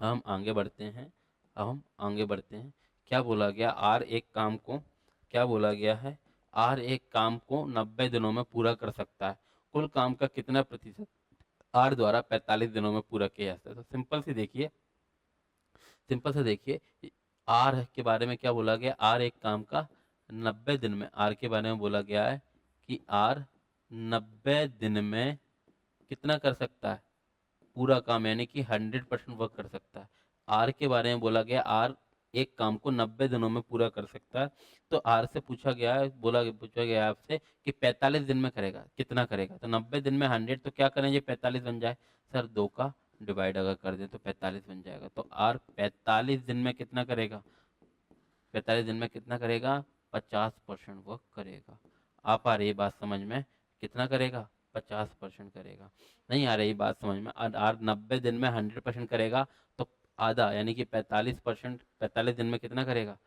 हम आगे बढ़ते हैं। अब हम आगे बढ़ते हैं। क्या बोला गया, आर एक काम को, क्या बोला गया है, आर एक काम को 90 दिनों में पूरा कर सकता है। कुल काम का कितना प्रतिशत आर द्वारा 45 दिनों में पूरा किया जाता है? तो सिंपल से देखिए, आर के बारे में क्या बोला गया, आर एक काम का 90 दिन में, आर के बारे में बोला गया है कि आर 90 दिन में कितना कर सकता है, पूरा काम, यानी कि 100% वर्क कर सकता है। आर के बारे में बोला गया, आर एक काम को 90 दिनों में पूरा कर सकता है। तो आर से पूछा गया है, पूछा गया है आपसे कि 45 दिन में करेगा, कितना करेगा? तो 90 दिन में 100, तो क्या करें ये 45 बन जाए? सर दो का डिवाइड अगर कर दें तो 45 बन जाएगा। तो आर 45 दिन में कितना करेगा? 45 दिन में कितना करेगा? 50% वर्क करेगा। आप आ रही बात समझ में? कितना करेगा? 50% करेगा। नहीं आ रही बात समझ में? आर 90 दिन में 100% करेगा, तो आधा यानी कि 45%, 45 दिन में कितना करेगा?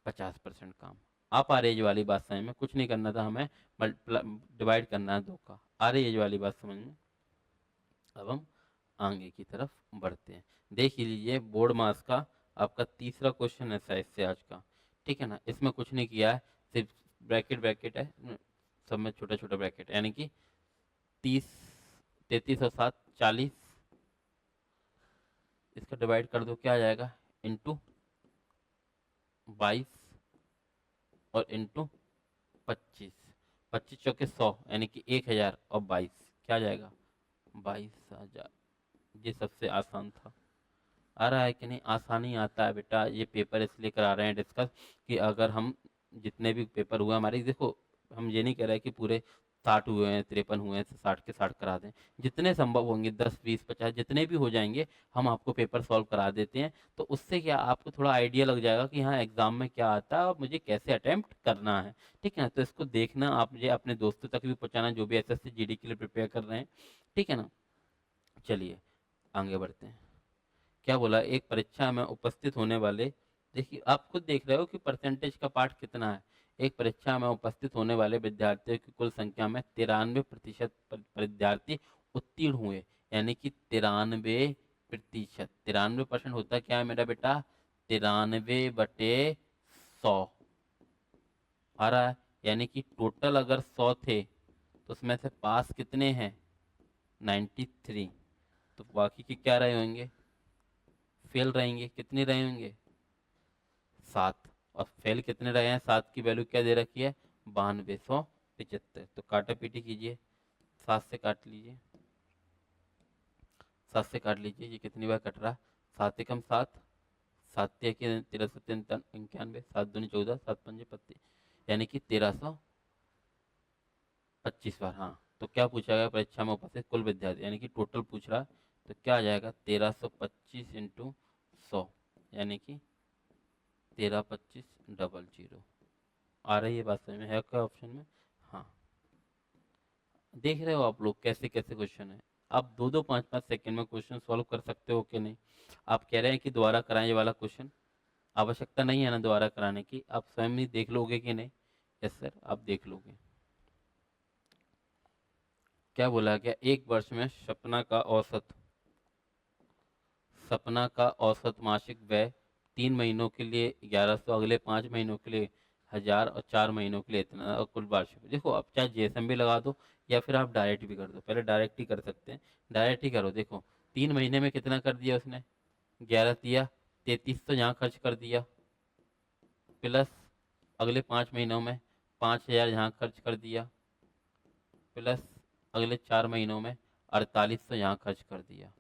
50% काम। आप आ रही है ये वाली बात समझ में? कुछ नहीं करना था हमें, डिवाइड करना है दो का। आ रही है ये वाली बात समझ में? अब हम आगे की तरफ बढ़ते हैं। देख लीजिए, बोर्ड मास का आपका तीसरा क्वेश्चन है साइंस से आज का। ठीक है ना, इसमें कुछ नहीं किया है, सिर्फ ब्रैकेट ब्रैकेट है, सब में छोटा छोटा ब्रैकेट, यानी कि 30, 33 और 7 40, इसका डिवाइड कर दो, क्या आ जाएगा? इंटू 22 और इंटू 25, 25 चौके 100, यानी कि 1000 और 22, क्या आ जाएगा? 22,000। ये सबसे आसान था। आ रहा है कि नहीं? आसानी आता है बेटा, ये पेपर इसलिए करा रहे हैं डिस्कस कि अगर हम जितने भी पेपर हुए हमारे, देखो हम ये नहीं कह रहे कि पूरे 60 हुए हैं, 53 हुए हैं, 60 के 60 करा दें। जितने संभव होंगे, 10 20 50 जितने भी हो जाएंगे, हम आपको पेपर सॉल्व करा देते हैं। तो उससे क्या, आपको थोड़ा आइडिया लग जाएगा कि हाँ एग्जाम में क्या आता है और मुझे कैसे अटेम्प्ट करना है। ठीक है ना, तो इसको देखना, आप मुझे अपने दोस्तों तक भी पहुंचाना जो भी एसएससी जीडी के लिए प्रिपेयर कर रहे हैं। ठीक है ना, चलिए आगे बढ़ते हैं। क्या बोला, एक परीक्षा में उपस्थित होने वाले, देखिए आप खुद देख रहे हो कि परसेंटेज का पार्ट कितना है। एक परीक्षा में उपस्थित होने वाले विद्यार्थियों की कुल संख्या में 93% विद्यार्थी उत्तीर्ण हुए, यानी कि 93%। 93% होता क्या है मेरा बेटा? 93/100 आ रहा है। यानी कि टोटल अगर 100 थे तो उसमें से पास कितने हैं? 93। तो बाकी के क्या रहे होंगे? फेल रहेंगे। कितने रहे होंगे? 7। और फेल कितने रहे हैं? 7 की वैल्यू क्या दे रखी है? 9275। तो काटा पीटी कीजिए, 7 से काट लीजिए, 7 से काट लीजिए, ये कितनी बार कट रहा? 7 एकम 7, 7 तेरह, 1391, 7 दूनी 14, 7 पंजे 25, यानी कि 1325 बार। हाँ, तो क्या पूछा गया परीक्षा में उपस्थित कुल विद्यार्थी, यानी कि टोटल पूछ रहा। तो क्या आ जाएगा? 1325 इंटू 100, यानी कि 132500। आ रही है बात समझ में? है क्या ऑप्शन में? हाँ। देख रहे हो आप लोग कैसे कैसे क्वेश्चन है। आप दो दो 5 5 सेकंड में क्वेश्चन सॉल्व कर सकते हो कि नहीं? आप कह रहे हैं कि दोबारा कराएं ये वाला क्वेश्चन, आवश्यकता नहीं है ना दोबारा कराने की, आप स्वयं ही देख लोगे कि नहीं? यस सर, आप देख लोगे। क्या बोला गया, एक वर्ष में सपना का औसत मासिक व्यय 3 महीनों के लिए 1100, अगले 5 महीनों के लिए 1000 और 4 महीनों के लिए इतना, और कुल वार्षिक। देखो आप चाहे जेएसएम भी लगा दो या फिर आप डायरेक्ट भी कर दो, पहले डायरेक्ट ही कर सकते हैं। डायरेक्ट ही करो। देखो 3 महीने में कितना कर दिया उसने? 11 दिया, 33 तो यहाँ खर्च कर दिया, प्लस अगले 5 महीनों में 5000 यहाँ खर्च कर दिया, प्लस अगले 4 महीनों में 48 तो यहाँ खर्च कर दिया।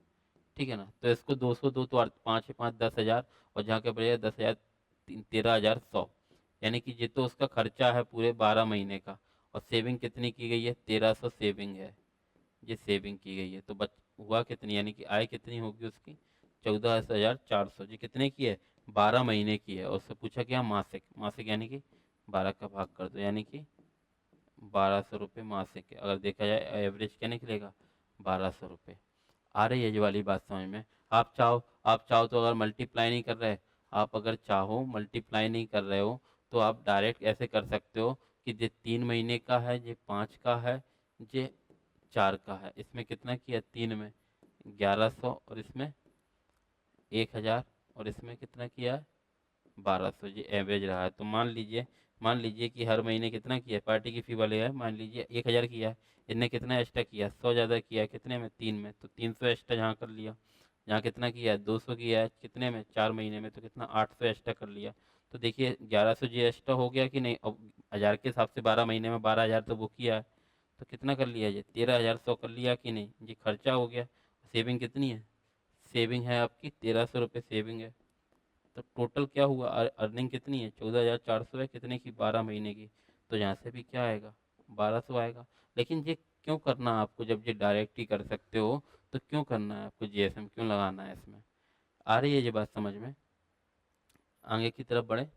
ठीक है ना, तो इसको 202, तो 5 5 10,000, और जहाँ के बजाय 10,000, 13,100, यानी कि ये तो उसका खर्चा है पूरे 12 महीने का। और सेविंग कितनी की गई है? 1300 सेविंग है, ये सेविंग की गई है। तो बच हुआ कितनी, यानी कि आय कितनी होगी उसकी? 14,400। जी कितने की है? 12 महीने की है। और उससे पूछा क्या? मासिक। मासिक यानी कि 12 का भाग कर दो, यानी कि 1200 रुपये मासिक है। अगर देखा जाए एवरेज क्या निकलेगा? 1200 रुपये। आ रही है ये वाली बात समझ में? आप चाहो तो, अगर मल्टीप्लाई नहीं कर रहे, आप अगर चाहो मल्टीप्लाई नहीं कर रहे हो, तो आप डायरेक्ट ऐसे कर सकते हो कि ये 3 महीने का है, ये 5 का है, ये 4 का है। इसमें कितना किया? 3 में 1100, और इसमें 1000 और इसमें कितना किया है 1200, ये एवरेज रहा है। तो मान लीजिए कि हर महीने कितना किया है, पार्टी की फी वाले है, मान लीजिए 1000 किया है, इनने कितना एक्स्ट्रा किया, 100 ज़्यादा किया है, कितने में 3 में, तो 300 एक्स्ट्रा यहाँ कर लिया। यहाँ कितना किया है 200 किया है, कितने में 4 महीने में, तो कितना 800 एक्स्ट्रा कर लिया। तो देखिए 1100 जी एक्स्ट्रा हो गया कि नहीं, अब 1000 के हिसाब से 12 महीने में 12,000 तो वो किया है, तो कितना कर लिया ये 13,100 कर लिया कि नहीं, ये खर्चा हो गया। सेविंग कितनी है, सेविंग है आपकी 1300 रुपये सेविंग है। तो टोटल क्या हुआ, अर्निंग कितनी है 14,400 है, कितने की 12 महीने की। तो यहाँ से भी क्या आएगा 1200 आएगा। लेकिन ये क्यों करना है आपको, जब ये डायरेक्ट ही कर सकते हो तो क्यों करना है आपको, जीएसएम क्यों लगाना है इसमें। आ रही है ये बात समझ में। आगे की तरफ बढ़े,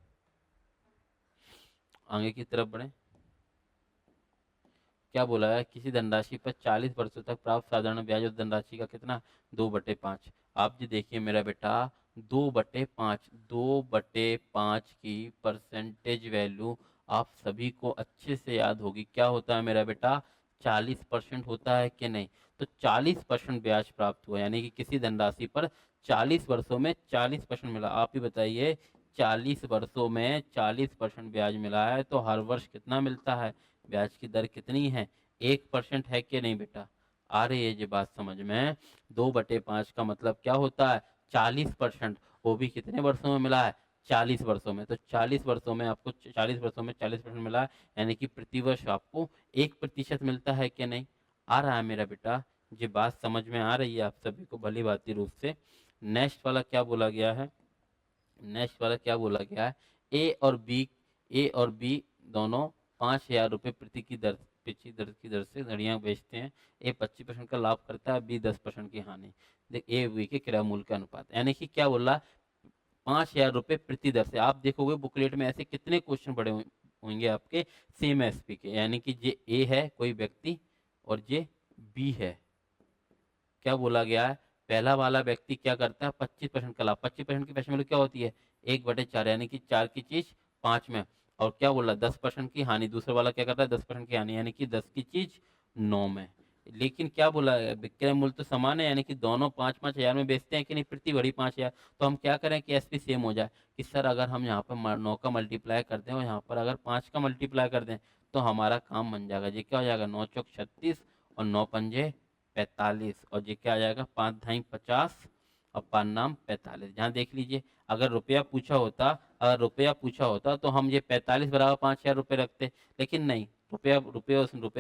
आगे की तरफ बढ़े। क्या बोला है, किसी धनराशि पर 40 वर्षों तक प्राप्त साधारण ब्याज उस धनराशि का कितना 2/5। आप जी देखिए मेरा बेटा 2/5, 2/5 की परसेंटेज वैल्यू आप सभी को अच्छे से याद होगी, क्या होता है मेरा बेटा 40% होता है कि नहीं। तो 40% ब्याज प्राप्त हुआ, यानी कि किसी धनराशि पर 40 वर्षों में 40% मिला। आप ही बताइए 40 वर्षों में 40% ब्याज मिला है, तो हर वर्ष कितना मिलता है, ब्याज की दर कितनी है 1% है कि नहीं बेटा। आ रही है ये बात समझ में। 2/5 का मतलब क्या होता है 40%, वो भी कितने वर्षों में मिला है 40 वर्षों में। तो 40 वर्षों में आपको 40 वर्षों में 40% मिला है, यानी कि प्रति वर्ष आपको 1% मिलता है कि नहीं। आ रहा है मेरा बेटा, ये बात समझ में आ रही है आप सभी को भली भांति रूप से। नेक्स्ट वाला क्या बोला गया है, नेक्स्ट वाला क्या बोला गया है, ए और बी दोनों 5,000 रुपये प्रति की दर से घड़ियां बेचते हैं। ए 25% का लाभ करता है, बी 10% की हानि। देख ए बी के क्रय मूल्य का अनुपात, यानी कि क्या बोला 5,000 रुपये प्रति दर से। आप देखोगे बुकलेट में ऐसे कितने क्वेश्चन पड़े होंगे आपके सेम एसपी के, यानी कि जे ए है कोई व्यक्ति और जे बी है। क्या बोला गया है, पहला वाला व्यक्ति क्या करता है 25% का लाभ, 25% की पैसे वैल्यू क्या होती है 1/4, यानी कि 4 की चीज 5 में। और क्या बोला 10% की हानि, दूसरा वाला क्या करता है 10% की हानि, यानी कि 10 की चीज 9 में। लेकिन क्या बोला है, विक्रय मूल्य तो समान है, यानी कि दोनों 5-5 हजार में बेचते हैं कि नहीं, प्रति घड़ी 5,000। तो हम क्या करें कि एसपी सेम हो जाए, कि सर अगर हम यहाँ पर 9 का मल्टीप्लाई कर दें और यहाँ पर अगर 5 का मल्टीप्लाई कर दें तो हमारा काम बन जाएगा। ये क्या हो जाएगा 9 चौक 36 और 9 पंजे 45, और ये क्या आ जाएगा 5 ढाई 50 और 5 नाम 45। जहाँ देख लीजिए अगर रुपया पूछा होता तो हम ये 45 बराबर 5,000 रुपये रखते, लेकिन नहीं, रुपया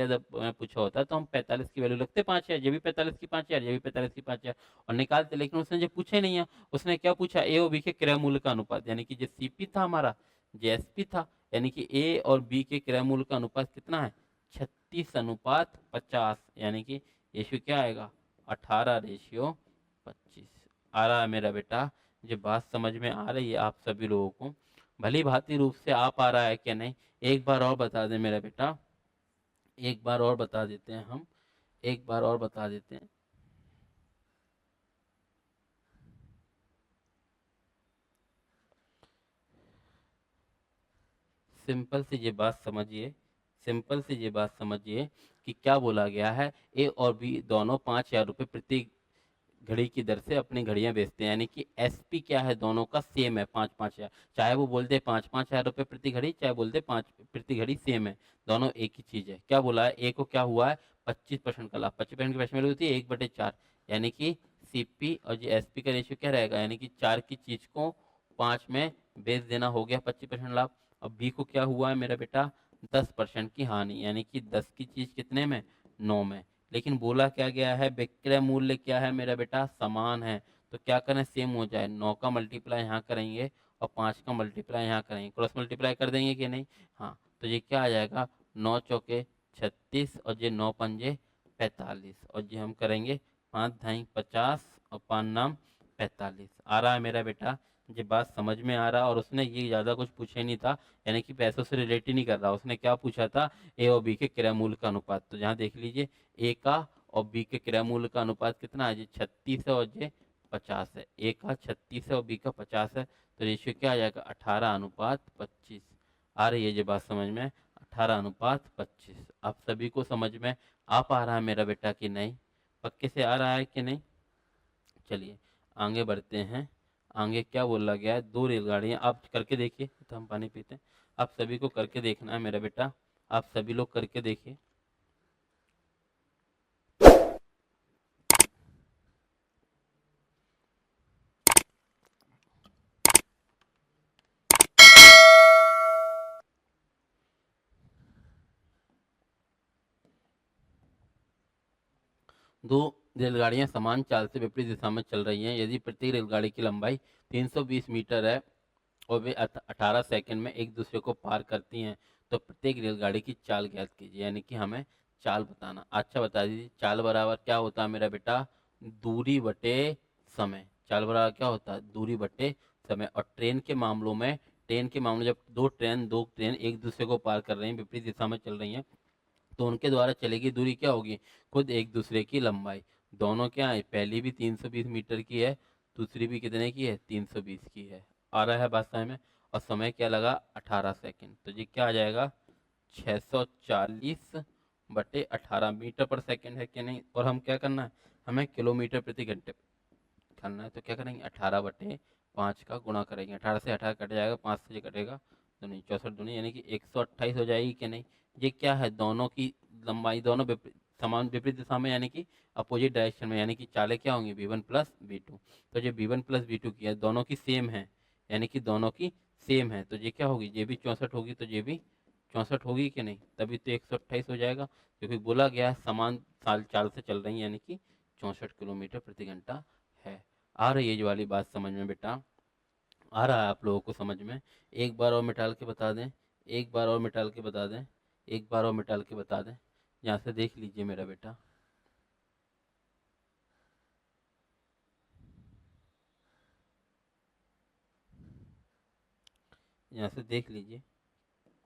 जब पूछा होता तो हम 45 की वैल्यू रखते 5,000, ये भी 45 की 5,000, ये भी 45 की 5,000 और निकालते। लेकिन उसने जो पूछा ही नहीं है, उसने क्या पूछा ए और बी के क्रय मूल्य का अनुपात, यानी कि जो सीपी था हमारा जेएसपी था, यानी कि ए और बी के क्रय मूल्य का अनुपात कितना है 36:50, यानी कि रेशियो क्या आएगा 18:25। आ रहा है मेरा बेटा, ये बात समझ में आ रही है आप सभी लोगों को भली भांति रूप से, आ पा रहा है कि नहीं। एक बार और बता दें मेरा बेटा, एक बार और बता देते हैं हम, एक बार और बता देते हैं। सिंपल से ये बात समझिए, सिंपल से ये बात समझिए कि क्या बोला गया है, ए और बी दोनों 5,000 रुपये प्रति घड़ी की दर से अपनी घड़ियां बेचते हैं, यानी कि एसपी क्या है दोनों का सेम है 5-5 हजार, चाहे वो बोलते 5-5 हजार रुपये प्रति घड़ी, चाहे बोलते 5 प्रति घड़ी, सेम है, दोनों एक ही चीज है। क्या बोला है, ए को क्या हुआ है 25% का लाभ, 25% की पैसे में होती है 1/4, यानी कि सीपी और जो एसपी का रेशियो क्या रहेगा, यानी कि 4 की चीज को 5 में बेच देना हो गया 25% लाभ। अब बी को क्या हुआ है मेरा बेटा 10% की हानि, यानी कि 10 की चीज कितने में 9 में। लेकिन बोला क्या गया है, विक्रय मूल्य क्या है मेरा बेटा समान है, तो क्या करें सेम हो जाए, 9 का मल्टीप्लाई यहाँ करेंगे और 5 का मल्टीप्लाई यहाँ करेंगे, क्रॉस मल्टीप्लाई कर देंगे कि नहीं। हाँ, तो ये क्या आ जाएगा 9 चौके 36 और ये 9 पंजे 45, और ये हम करेंगे 5 ढाई 50 और 5 नाम 45। आ रहा है मेरा बेटा, ये बात समझ में आ रहा। और उसने ये ज़्यादा कुछ पूछे नहीं था, यानी कि पैसों से रिलेट ही नहीं कर रहा, उसने क्या पूछा था ए और बी के क्रय मूल्य का अनुपात। तो जहाँ देख लीजिए ए का और बी के क्रय मूल्य का अनुपात कितना है, ये 36 है और ये 50 है, ए का 36 है और बी का 50 है, तो रेशियो क्या आ जाएगा 18:25। आ रही है ये बात समझ में 18:25। आप सभी को समझ में आ पा रहा है मेरा बेटा कि नहीं, पक्के से आ रहा है कि नहीं। चलिए आगे बढ़ते हैं, आगे क्या बोला गया है, 2 रेलगाड़ियां, आप करके देखिए, तो हम पानी पीते हैं। आप सभी को करके देखना है मेरा बेटा, आप सभी लोग करके देखिए। दो रेलगाड़ियां समान चाल से विपरीत दिशा में चल रही हैं। यदि प्रत्येक रेलगाड़ी की लंबाई 320 मीटर है और वे 18 सेकंड में एक दूसरे को पार करती हैं, तो प्रत्येक रेलगाड़ी की चाल ज्ञात कीजिए। यानी कि हमें चाल बताना। अच्छा बता दीजिए, चाल बराबर क्या होता है मेरा बेटा, दूरी बटे समय। चाल बराबर क्या होता है, दूरी बटे समय। और ट्रेन के मामलों जब दो ट्रेन एक दूसरे को पार कर रही हैं, विपरीत दिशा में चल रही हैं, तो उनके द्वारा चलेगी दूरी क्या होगी, खुद एक दूसरे की लंबाई। दोनों क्या है, पहली भी 320 मीटर की है, दूसरी भी कितने की है, 320 की है। आ रहा है बात समझ में। और समय क्या लगा, 18 सेकंड। तो ये क्या आ जाएगा, 640 बटे 18 मीटर पर सेकंड है कि नहीं। और हम क्या करना है, हमें किलोमीटर प्रति घंटे करना है। तो क्या करेंगे, 18/5 का गुणा करेंगे। 18 से 18 कट जाएगा, 5 से ये कटेगा, दूनी 64 दूनी यानी कि 128 हो जाएगी कि नहीं। ये क्या है, दोनों की लंबाई दोनों समान विपरीत दिशा में, यानी कि अपोजिट डायरेक्शन में, यानी कि चालें क्या होंगी, V1 प्लस V2। तो ये V1 प्लस V2 की है, दोनों की सेम है, यानी कि दोनों की सेम है। तो ये क्या होगी, ये भी 64 होगी, तो ये भी 64 होगी कि नहीं, तभी तो 128 हो जाएगा। क्योंकि बोला गया है समान चाल से चल रही है, यानी कि 64 किलोमीटर प्रति घंटा है। आ रही है ये वाली बात समझ में बेटा, आ रहा है आप लोगों को समझ में। एक बार और मिटाल के बता दें, एक बार और मिटाल के बता दें, एक बार और मिटाल के बता दें। यहाँ से देख लीजिए मेरा बेटा, यहाँ से देख लीजिए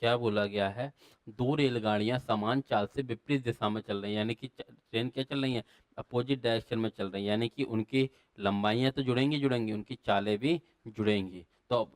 क्या बोला गया है। दो रेलगाड़ियां समान चाल से विपरीत दिशा में चल रही हैं, यानी कि ट्रेन क्या चल रही है, अपोजिट डायरेक्शन में चल रही है, यानी कि उनकी लंबाइयां तो जुड़ेंगी जुड़ेंगी, उनकी चालें भी जुड़ेंगी। तो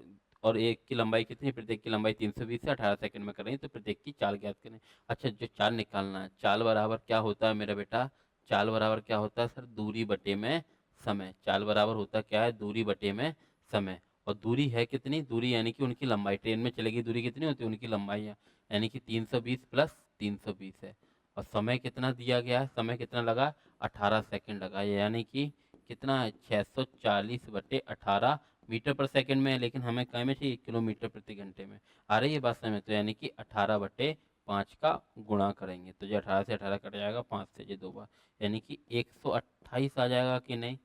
और एक की लंबाई कितनी है, प्रत्येक की लंबाई 320 से 18 सेकंड में कर रही है, तो प्रत्येक की चाल ज्ञात करें। अच्छा, जो चाल निकालना है, चाल बराबर क्या होता है मेरा बेटा, चाल बराबर क्या होता है सर, दूरी बटे में समय। चाल बराबर होता क्या है, दूरी बटे में समय। और दूरी है कितनी, दूरी यानी कि उनकी लंबाई, ट्रेन में चलेगी दूरी कितनी होती है, उनकी लंबाई है, यानी कि 320 प्लस 320 है। और समय कितना दिया गया है, समय कितना लगा, 18 सेकंड लगा, यानी कि कितना है, 640 बटे 18 मीटर पर सेकंड में है, लेकिन हमें क्या में चाहिए, किलोमीटर प्रति घंटे में। आ रही है बात समझ, तो यानी कि 18/5 का गुणा करेंगे, तो जो 18 से 18 कट जाएगा, 5 से ये 2 बार, यानी कि 128 आ जाएगा कि नहीं,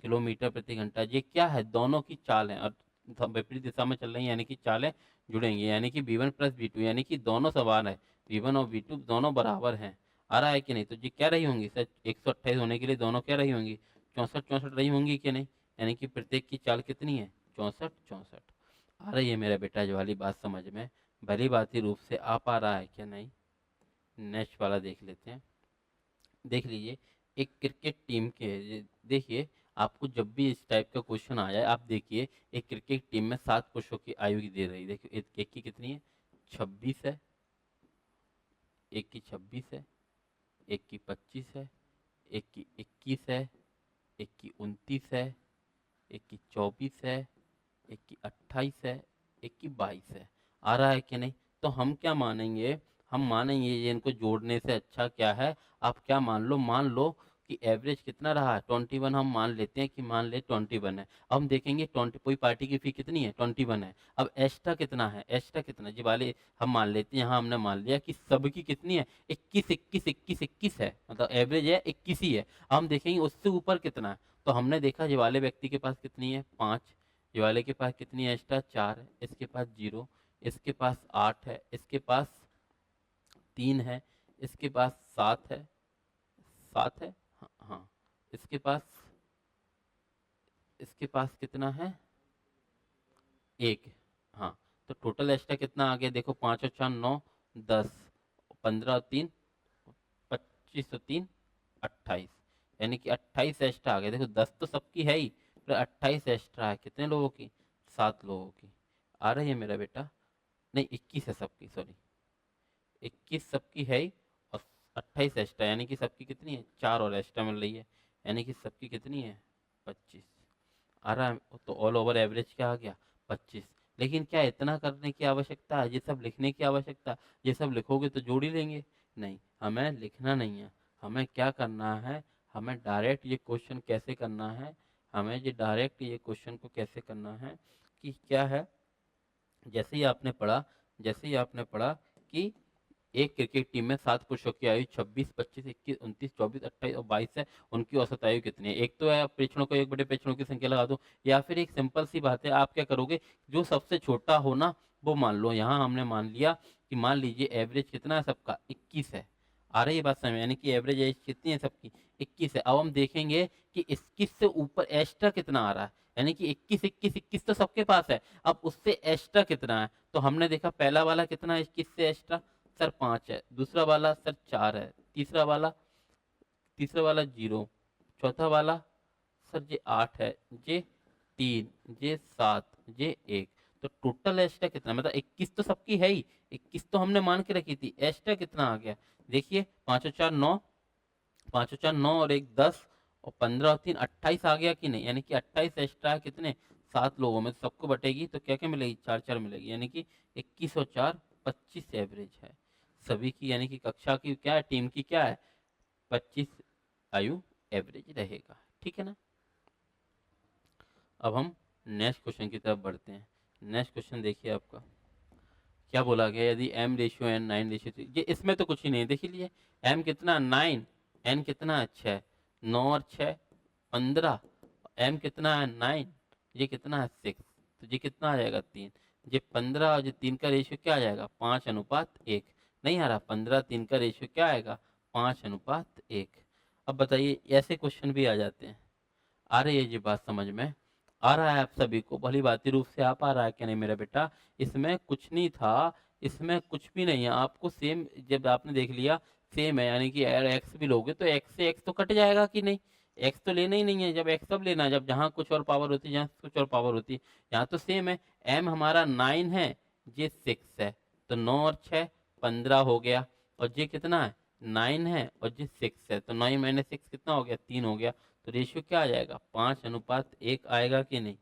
किलोमीटर प्रति घंटा। ये क्या है, दोनों की चाल है और विपरीत दिशा में चल रही है, यानी कि चालें जुड़ेंगी, यानी कि V1 प्लस V2, यानी कि दोनों समान है, V1 और V2 दोनों बराबर हैं। आ रहा है कि नहीं। तो ये क्या रही होंगी सर, 128 होने के लिए दोनों क्या रही होंगी, 64 रही होंगी कि नहीं, यानी कि प्रत्येक की चाल कितनी है, 64। आ रही है मेरा बेटा जो वाली बात समझ में, भली भांति रूप से आ पा रहा है क्या नहीं। नेक्स्ट वाला देख लेते हैं। देख लीजिए, एक क्रिकेट टीम के, देखिए आपको जब भी इस टाइप का क्वेश्चन आ जाए, आप देखिए एक क्रिकेट टीम में 7 पुरुषों की आयु की दे रही, देखिए एक की कितनी है, 26 है, एक की 26 है, एक की 25 है, एक की 21 है, एक की 29 है, एक की 24 है, एक की 28 है, एक की 22 है। आ रहा है कि नहीं। तो हम क्या मानेंगे, हम मानेंगे ये इनको जोड़ने से अच्छा क्या है, आप क्या मान लो कि एवरेज कितना रहा है, 21। हम मान लेते हैं कि मान ले 21 है। अब हम देखेंगे 20, कोई पार्टी की फी कितनी है, 21 है। अब एक्स्ट्रा कितना है, एक्स्ट्रा कितना जी वाले, हम मान लेते हैं, यहाँ हमने मान लिया कि सबकी कितनी है, 21 21 21 21 है, मतलब एवरेज है 21 ही है। अब हम देखेंगे उससे ऊपर कितना है। तो हमने देखा ये वाले व्यक्ति के पास कितनी है, 5, ये वाले के पास कितनी है एक्स्ट्रा, 4 है, इसके पास 0, इसके पास 8 है, इसके पास 3 है, इसके पास 7 है, 7 है, हाँ हाँ, इसके पास, इसके पास कितना है, 1, हाँ। तो टोटल एक्स्ट्रा कितना आ गया, देखो 5 और 4 9, 10, 15 और 3 25 और 3 28, यानी कि 28 एक्स्ट्रा आ गया। देखो 10 तो सबकी है ही, फिर 28 एक्स्ट्रा है, कितने लोगों की, 7 लोगों की। आ रही है मेरा बेटा, नहीं 21 है सबकी, सॉरी 21 सबकी है ही, और 28 एक्स्ट्रा, यानी कि सबकी कितनी है, 4 और एक्स्ट्रा मिल रही है, यानी कि सबकी कितनी है, 25। आ रहा है, तो ऑल ओवर एवरेज क्या आ गया 25। लेकिन क्या इतना करने की आवश्यकता है, ये सब लिखने की आवश्यकता है? ये सब लिखोगे तो जोड़ ही लेंगे, नहीं हमें लिखना नहीं है। हमें क्या करना है, हमें डायरेक्ट ये क्वेश्चन कैसे करना है, हमें ये डायरेक्ट ये क्वेश्चन को कैसे करना है कि क्या है, जैसे ही आपने पढ़ा कि एक क्रिकेट टीम में 7 पुरुषों की आयु 26, 25, 21, 29, 24, 28 और 22 है। उनकी औसत आयु कितनी है? एक तो है प्रेक्षणों को 1/प्रेक्षणों की संख्या लगा दो, या फिर एक सिंपल सी बात है, आप क्या करोगे, जो सबसे छोटा हो ना वो मान लो। यहाँ हमने मान लिया कि मान लीजिए एवरेज कितना है सबका 21 है। आ रही है बात समझ में? यानी कि एवरेज एज कितनी है सबकी 21 है। अब हम देखेंगे कि 21 से ऊपर एक्स्ट्रा कितना आ रहा है, यानी कि 21 21 21 तो सबके पास है, अब उससे एक्स्ट्रा कितना है। तो हमने देखा पहला वाला कितना है 21 से एक्स्ट्रा, सर 5 है। दूसरा वाला सर 4 है। तीसरा वाला 0। चौथा वाला सर ये 8 है, ये 3, ये 7, ये 1। तो टोटल एक्स्ट्रा कितना, मतलब 21 तो सबकी है ही, 21 तो हमने मान के रखी थी, एक्स्ट्रा कितना आ गया देखिए, 5 और 4 9, 5 और 4 9 और 1 10 और 15 और 3 28 आ गया कि नहीं, यानी कि 28 एक्स्ट्रा है कितने 7 लोगों में, सबको बटेगी तो क्या क्या मिलेगी 4 4 मिलेगी, यानी कि 21 और 4 25 एवरेज है सभी की, यानी कि कक्षा की क्या है, टीम की क्या है 25 आयु एवरेज रहेगा। ठीक है ना। अब हम नेक्स्ट क्वेश्चन की तरफ बढ़ते हैं। नेक्स्ट क्वेश्चन देखिए आपका क्या बोला गया, यदि m/n 9/3, ये इसमें तो कुछ ही नहीं, देख लीजिए m कितना 9, n कितना है 6, 9 और 6 15, m कितना है 9, ये कितना है 6, तो ये कितना आ जाएगा 3, ये 15 और ये 3 का रेशियो क्या आ जाएगा 5:1। नहीं आ रहा, 15 3 का रेशियो क्या आएगा 5:1। अब बताइए ऐसे क्वेश्चन भी आ जाते हैं। आ रही है ये बात समझ में, आ रहा है आप सभी को भली भांति रूप से आप आ रहा है क्या नहीं मेरा बेटा? इसमें कुछ नहीं था, इसमें कुछ भी नहीं है, आपको सेम जब आपने देख लिया सेम है, यानी कि अगर एक्स भी लोगे तो एक्स से एक्स तो कट जाएगा कि नहीं, एक्स तो लेना ही नहीं है, जब एक्स सब लेना है, जब जहाँ कुछ और पावर होती है जहाँ कुछ और पावर होती है, यहाँ तो सेम है। एम हमारा 9 है, ये 6 है, तो 9 और 6 15 हो गया, और ये कितना है 9 है और ये 6 है, तो 9 - 6 कितना हो गया 3 हो गया, तो रेशियो क्या आ जाएगा 5:1 आएगा कि नहीं?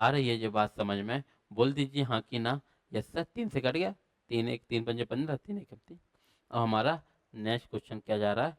आ रही है ये बात समझ में? बोल दीजिए हाँ कि ना। यस सर, 3 से कट गया, 3 1 3 5 15, 3 1 3। अब हमारा नेक्स्ट क्वेश्चन क्या जा रहा है,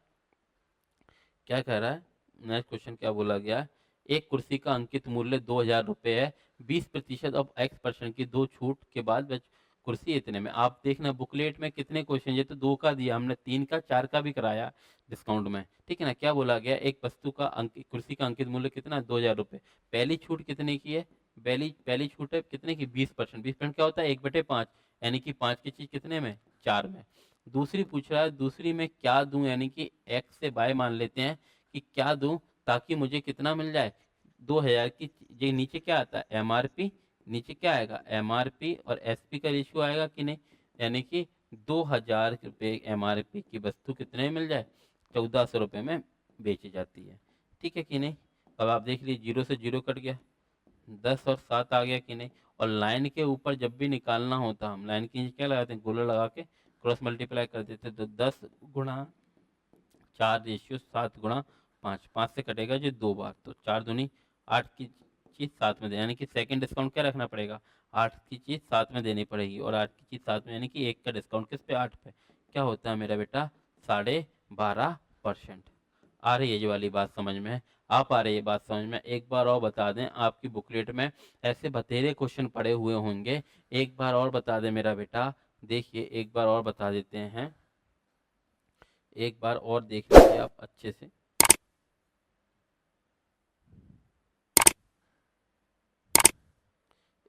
क्या कह रहा है, नेक्स्ट क्वेश्चन क्या बोला गया है, एक कुर्सी का अंकित मूल्य 2000 रुपये है, 20% ऑफ x% की दो छूट के बाद वह कुर्सी इतने में। आप देखना बुकलेट में कितने क्वेश्चन, ये तो 2 का दिया हमने, 3 का 4 का भी कराया डिस्काउंट में, ठीक है ना। क्या बोला गया, एक वस्तु का कुर्सी का अंकित मूल्य कितना 2000 रुपये, पहली छूट कितने की है, पहली छूट है कितने की 20%, 20% क्या होता है 1/5, यानी कि 5 की चीज कितने में 4 में। दूसरी पूछ रहा है, दूसरी में क्या दूं, यानी कि x से बाय मान लेते हैं कि क्या दूं ताकि मुझे कितना मिल जाए 2000 की। ये नीचे क्या आता है एमआरपी, नीचे क्या आएगा एमआरपी और एसपी का रेशियो आएगा कि नहीं, यानी कि 2000 रुपये एमआरपी की वस्तु कितने में मिल जाए 1400 रुपये में बेची जाती है, ठीक है कि नहीं। अब आप देख लीजिए 0 से 0 कट गया, 10 और 7 आ गया कि नहीं। और लाइन के ऊपर जब भी निकालना होता हम लाइन के नीचे क्या लगाते हैं गोला लगा के क्रॉस मल्टीप्लाई कर देते, तो 10 × 4 रेशियो 7 × 5, 5 से कटेगा जो 2 बार, तो 4 दूनी 8 की चीज़ 7 में दे, यानी कि सेकंड डिस्काउंट क्या रखना पड़ेगा 8 की चीज़ 7 में देनी पड़ेगी, और 8 की चीज़ 7 में, यानी कि 1 का डिस्काउंट किस पे 8 पे, क्या होता है मेरा बेटा 12.5%। आ रही है ये वाली बात समझ में, आप आ रही है बात समझ में। एक बार और बता दें, आपकी बुकलेट में ऐसे बतेरे क्वेश्चन पड़े हुए होंगे, एक बार और बता दें मेरा बेटा, देखिए एक बार और बता देते हैं, एक बार और देख लीजिए आप अच्छे से।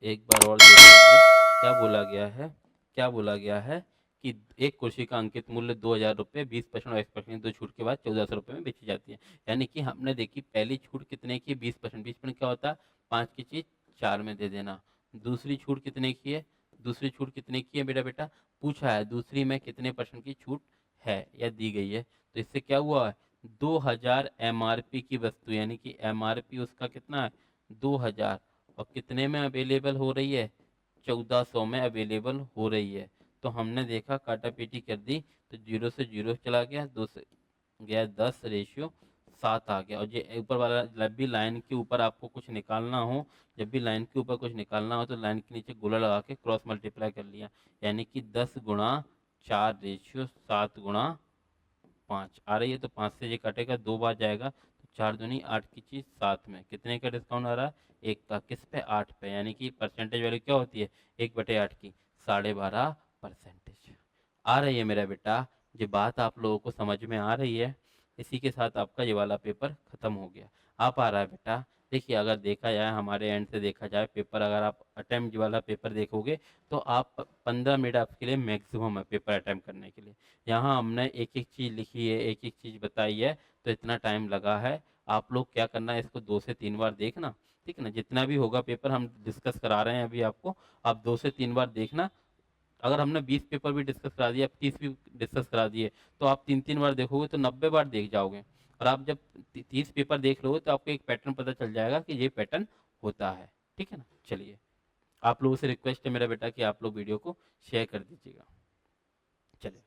एक बार और देख लीजिए क्या बोला गया है, क्या बोला गया है कि एक कुर्सी का अंकित मूल्य 2000 रुपये, 20% और x% दो छूट के बाद 1400 रुपये में बेची जाती है। यानी कि हमने देखी पहली छूट कितने की 20%, 20% क्या होता है 5 की चीज़ 4 में दे देना। दूसरी छूट कितने की है, दूसरी छूट कितने की है मेरा बेटा, पूछा है दूसरी में कितने % की छूट है या दी गई है, तो इससे क्या हुआ है 2000 एमआरपी की वस्तु, यानी कि एमआरपी उसका कितना है 2000, और कितने में अवेलेबल हो रही है 1400 में अवेलेबल हो रही है। तो हमने देखा काटा पीटी कर दी, तो 0 से 0 चला गया, 2 से गया 10 रेशियो 7 आ गया। और ये ऊपर वाला, जब भी लाइन के ऊपर आपको कुछ निकालना हो, जब भी लाइन के ऊपर कुछ निकालना हो तो लाइन के नीचे गोला लगा के क्रॉस मल्टीप्लाई कर लिया, यानी कि 10 गुणा 4 रेशियो 7 गुणा 5 आ रही है। तो 5 से ये कटेगा, 2 बार जाएगा, तो 4 दूनी 8 की चीज 7 में कितने का डिस्काउंट आ रहा है? 1 का। किस पे? 8 पे। यानी कि परसेंटेज वैल्यू क्या होती है? 1/8 की 12.5%। आ रही है मेरा बेटा? ये बात आप लोगों को समझ में आ रही है? इसी के साथ आपका ये वाला पेपर खत्म हो गया। आप आ रहा है बेटा? देखिए, अगर देखा जाए, हमारे एंड से देखा जाए पेपर, अगर आप अटेम्प्ट वाला पेपर देखोगे तो आप 15 मिनट आपके लिए मैक्सिमम है पेपर अटेम्प्ट करने के लिए। यहाँ हमने एक एक चीज़ लिखी है, एक एक चीज़ बताई है, तो इतना टाइम लगा है। आप लोग क्या करना है, इसको 2 से 3 बार देखना, ठीक है ना? जितना भी होगा पेपर हम डिस्कस करा रहे हैं अभी आपको, आप 2 से 3 बार देखना। अगर हमने 20 पेपर भी डिस्कस करा दिया, 30 भी डिस्कस करा दिए, तो आप 3 3 बार देखोगे तो 90 बार देख जाओगे। और आप जब 30 पेपर देख लोगे तो आपको एक पैटर्न पता चल जाएगा कि ये पैटर्न होता है, ठीक है ना? चलिए, आप लोगों से रिक्वेस्ट है मेरा बेटा कि आप लोग वीडियो को शेयर कर दीजिएगा। चलिए।